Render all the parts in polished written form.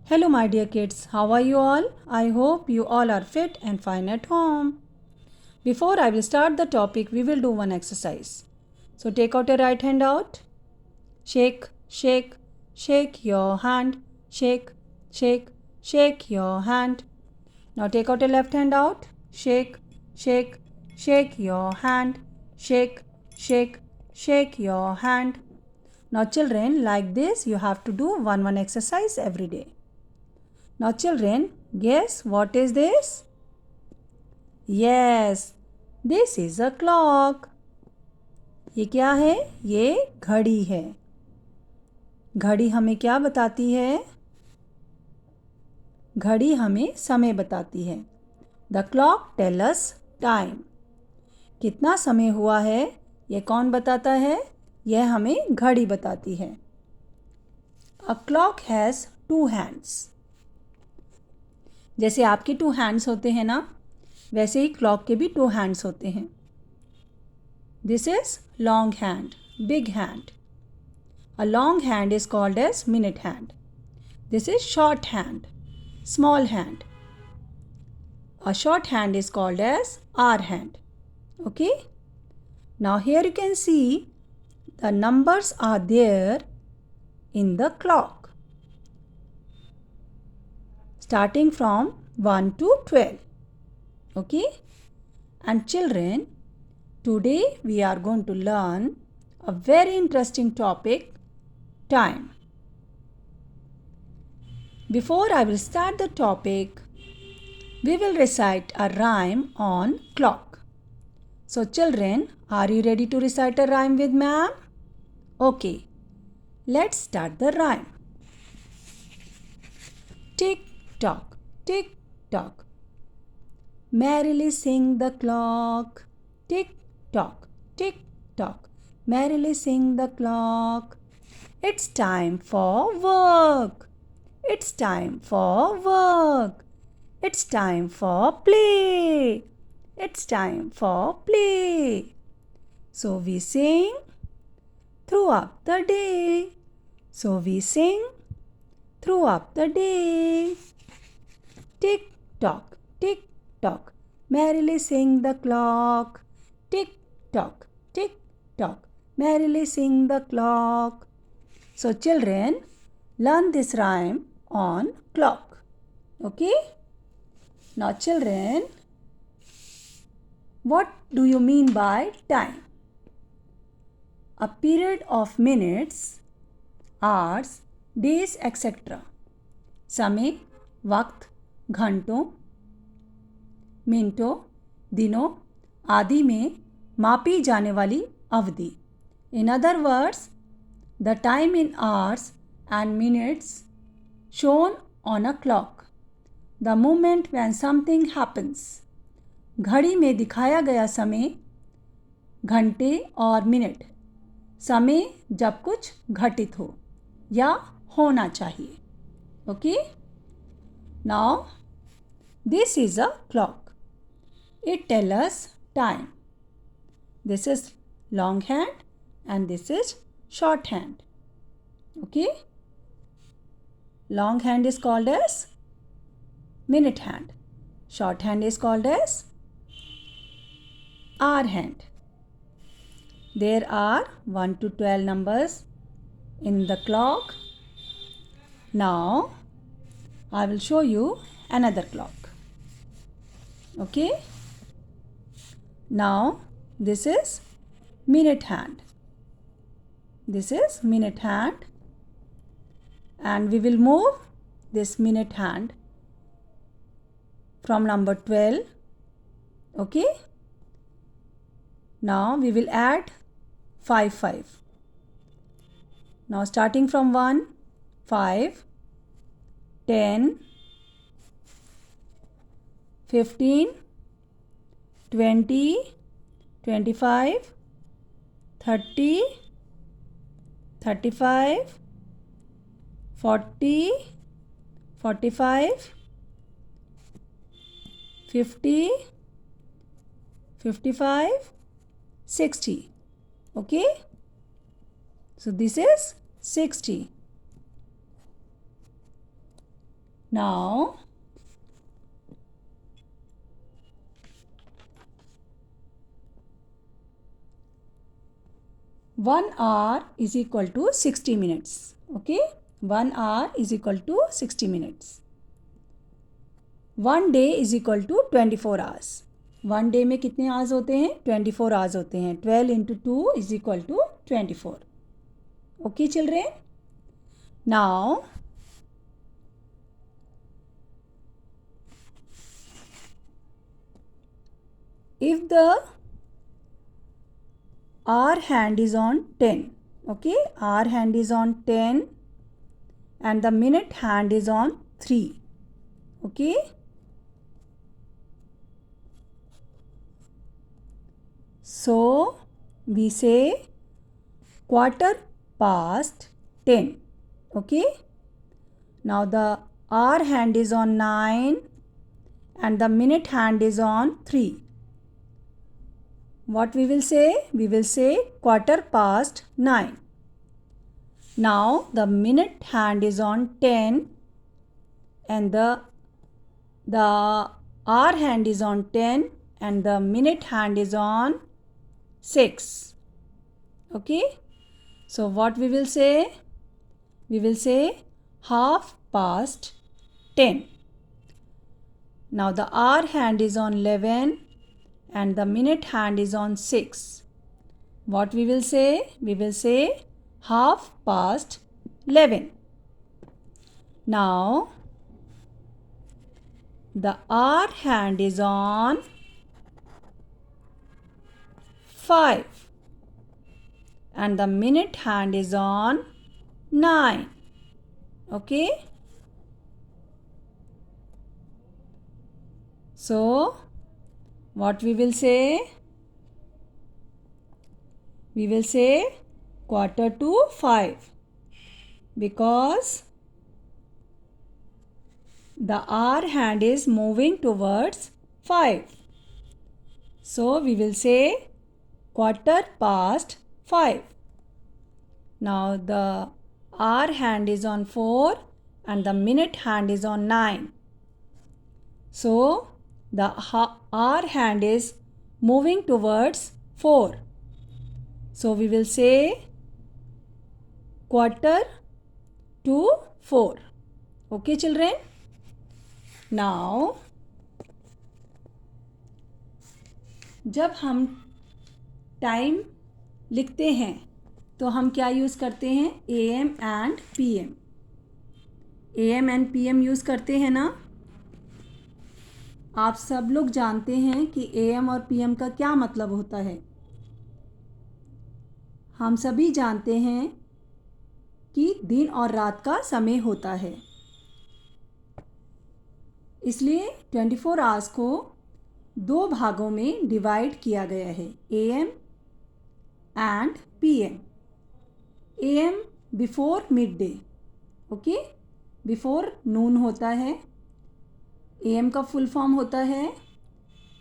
Hello, my dear kids. How are you all? I hope you all are fit and fine at home. Before I will start the topic, we will do one exercise. So take out your right hand out. Shake, shake, shake your hand. Shake, shake, shake your hand. Now take out your left hand out. Shake, shake, shake your hand. Shake, shake, shake your hand. Now children, like this you have to do one exercise every day. Now children, guess what is this? Yes, this is a clock. ये क्या है? ये घड़ी है. घड़ी हमें क्या बताती है? घड़ी हमें समय बताती है. The clock tells us time. कितना समय हुआ है? ये कौन बताता है? यह हमें घड़ी बताती है. A clock has two hands. जैसे आपके 2 हैंड्स होते हैं ना, वैसे ही क्लॉक के भी 2 हैंड्स होते हैं. This is long hand, big hand. A long hand is called as minute hand. This is short hand, small hand. A short hand is called as hour hand. Okay, now here you can see the numbers are there in the clock, starting from 1 to 12. Okay, and children, today we are going to learn a very interesting topic, time. Before I will start the topic, we will recite a rhyme on clock. So children, are you ready to recite a rhyme with ma'am? Okay, let's start the rhyme. Tick tock, tick tock, merrily sing the clock. Tick tock, tick tock, merrily sing the clock. It's time for work. It's time for work. It's time for play. It's time for play. So we sing throughout the day. So we sing throughout the day. Tick tock, tick tock, merrily sing the clock. Tick tock, tick tock, merrily sing the clock. So children, learn this rhyme on clock. Okay? Now children, what do you mean by time? A period of minutes, hours, days, etc. समय, वक्त, घंटों, मिनटों, दिनों आदि में मापी जाने वाली अवधि. In other words, the time in hours and minutes shown on a clock. The moment when something happens. घड़ी में दिखाया गया समय, घंटे और मिनट. समय जब कुछ घटित हो या होना चाहिए. Okay? Now, this is a clock. It tells us time. This is long hand and this is short hand. Okay? Long hand is called as minute hand. Short hand is called as hour hand. There are 1 to 12 numbers in the clock. Now, I will show you another clock. Okay? Now, this is minute hand. This is minute hand. And we will move this minute hand from number 12. Okay? Now, we will add 5. Now, starting from 1, 5, 10, 15, 20, 25, 30, 35, 40, 45, 50, 55, 60. Okay? So this is 60. Now, one hour is equal to 60 minutes. Okay, 1 hour is equal to 60 minutes. 1 day is equal to 24 hours. 1 day में कितने hours होते हैं? 24 hours होते हैं. 12 into 2 is equal to 24. Okay, children? Now, if the hour hand is on 10, okay, hour hand is on 10 and the minute hand is on 3, okay. So we say quarter past 10, okay. Now the hour hand is on 9 and the minute hand is on 3. What we will say? We will say quarter past 9. Now the minute hand is on 10 and the hour hand is on 10 and the minute hand is on 6. Okay. So what we will say? We will say half past 10. Now the hour hand is on 11 and the minute hand is on 6. What we will say? We will say half past 11. Now the hour hand is on 5 and the minute hand is on 9. Okay. So what we will say? We will say quarter to 5 because the hour hand is moving towards 5. So we will say quarter past 5. Now the hour hand is on 4 and the minute hand is on 9. So the hour hand is moving towards 4. So we will say quarter to 4. Okay, children? Now, जब हम time लिखते हैं तो हम क्या use करते हैं? AM and PM. AM and PM use करते हैं ना. आप सब लोग जानते हैं कि AM और PM का क्या मतलब होता है. हम सभी जानते हैं कि दिन और रात का समय होता है. इसलिए 24 आवर्स को 2 भागों में डिवाइड किया गया है, AM and PM. AM before mid day, okay, before noon होता है. AM का फुल फॉर्म होता है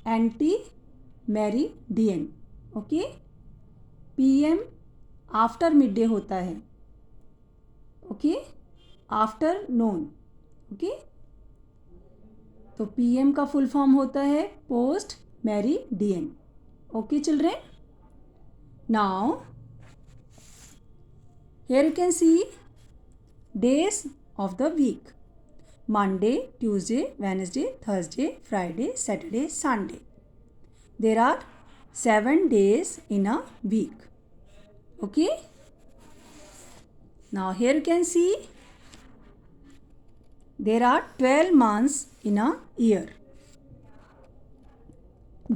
anti meridian, okay. PM after mid day होता है, ओके, आफ्टर नून, ओके. तो PM का फुल फॉर्म होता है post meridian. Okay children. Now here you can see days of the week: Monday, Tuesday, Wednesday, Thursday, Friday, Saturday, Sunday. There are 7 days in a week. Okay. Now here you can see there are 12 months in a year: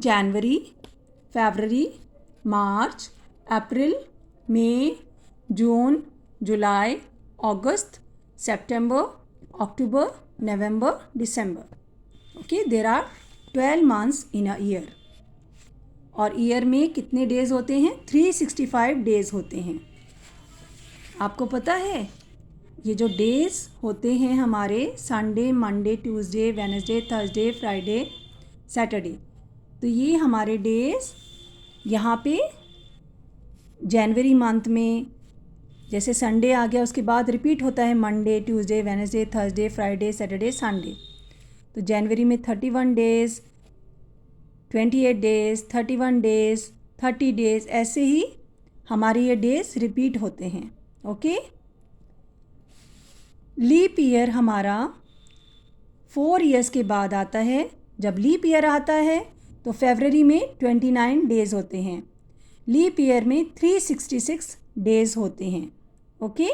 January, February, March, April, May, June, July, August, September, October, November, December. Okay, there are 12 months in a year. और year में कितने days होते हैं? 365 days होते हैं. आपको पता है ये जो डेज़ होते हैं हमारे Sunday, Monday, Tuesday, Wednesday, Thursday, Friday, Saturday, तो ये हमारे डेज़ यहाँ पे जनवरी मंथ में जैसे संडे आ गया उसके बाद रिपीट होता है Monday, Tuesday, Wednesday, Thursday, Friday, Saturday, Sunday. तो जनवरी में 31 डेज़, 28 डेज़, 31 डेज़, 30 डेज़, ऐसे ही हमारे ये डेज़ रिपीट होते हैं। ओके। लीप ईयर हमारा 4 ईयर्स के बाद आता है। जब लीप ईयर आता है तो फरवरी में 29 डेज़ होते हैं। लीप ईयर में 366 डेज़ होते हैं। Okay.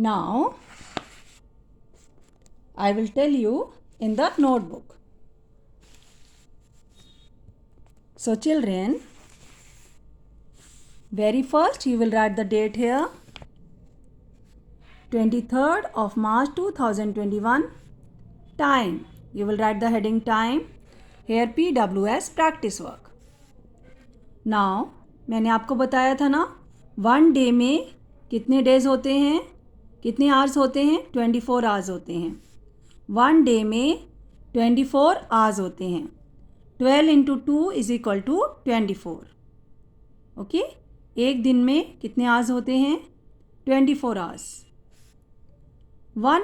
Now I will tell you in the notebook. So children, very first you will write the date here, 23rd of March 2021. Time, you will write the heading time. Here PWS practice work. Now मैंने आपको बताया था ना, 1 day में कितने days होते हैं, कितने आवर्स होते हैं, 24 आवर्स होते हैं। 1 डे में 24 आवर्स होते हैं। 12 into 2 is equal to 24। Okay. एक दिन में कितने आवर्स होते हैं, 24 आवर्स। 1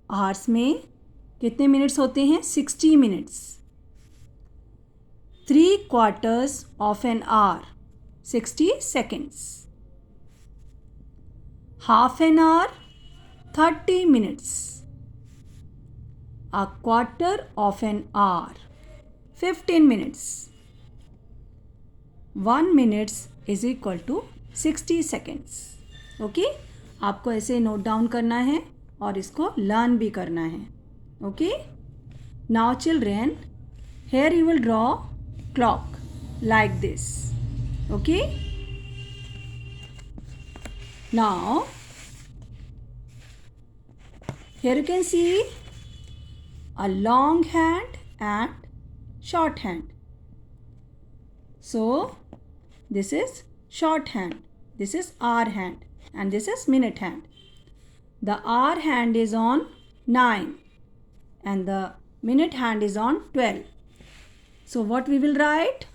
आवर्स में कितने मिनट्स होते हैं, 60 minutes. 3 quarters of an hour, 60 seconds. Half an hour, 30 minutes. A quarter of an hour, 15 minutes. 1 minute is equal to 60 seconds. Okay. आपको ऐसे नोट डाउन करना है और इसको लर्न भी करना है। Okay. Now children, here you will draw clock like this. Okay. Now here you can see a long hand and short hand. So this is short hand, this is hour hand, and this is minute hand. The hour hand is on 9 and the minute hand is on 12. So what we will write?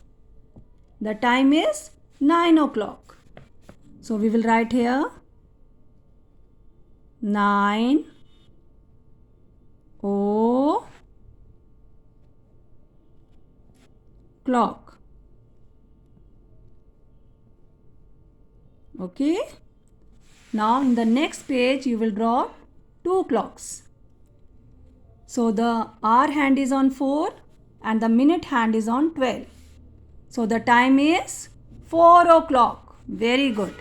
The time is 9 o'clock. So we will write here 9 o'clock. Okay. Now in the next page you will draw 2 clocks. So the hour hand is on 4 and the minute hand is on 12. So the time is 4 o'clock. Very good.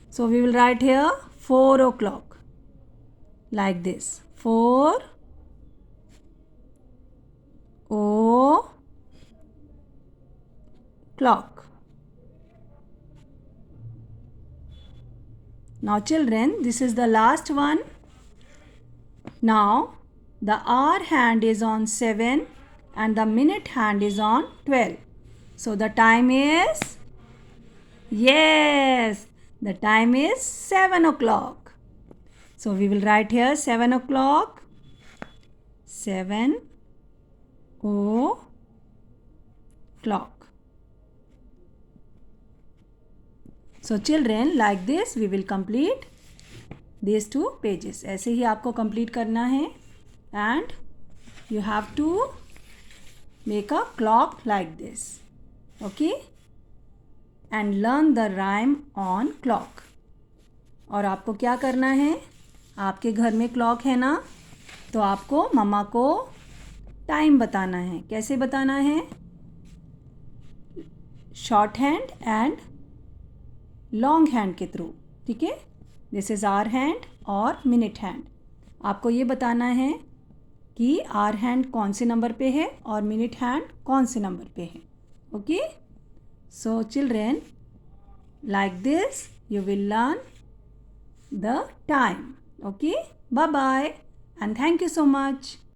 So we will write here 4 o'clock like this. 4 o'clock. Now children, this is the last one. Now the hour hand is on 7 and the minute hand is on 12. So the time is, yes, the time is 7 o'clock. So we will write here 7 o'clock. 7 o'clock. So children, like this we will complete these 2 pages. ऐसे ही आपको complete करना है and you have to make a clock like this. Okay? And learn the rhyme on clock. और आपको क्या करना है, आपके घर में क्लॉक है ना, तो आपको मम्मा को टाइम बताना है। कैसे बताना है? Short hand and long hand के थ्रू। ठीक है। दिस इज़ आवर हैंड और मिनट हैंड। आपको ये बताना है कि आवर हैंड कौन से नंबर पे है और मिनट हैंड कौन से नंबर पे है। Okay. So children, like this you will learn the time. Okay. Bye bye and thank you so much.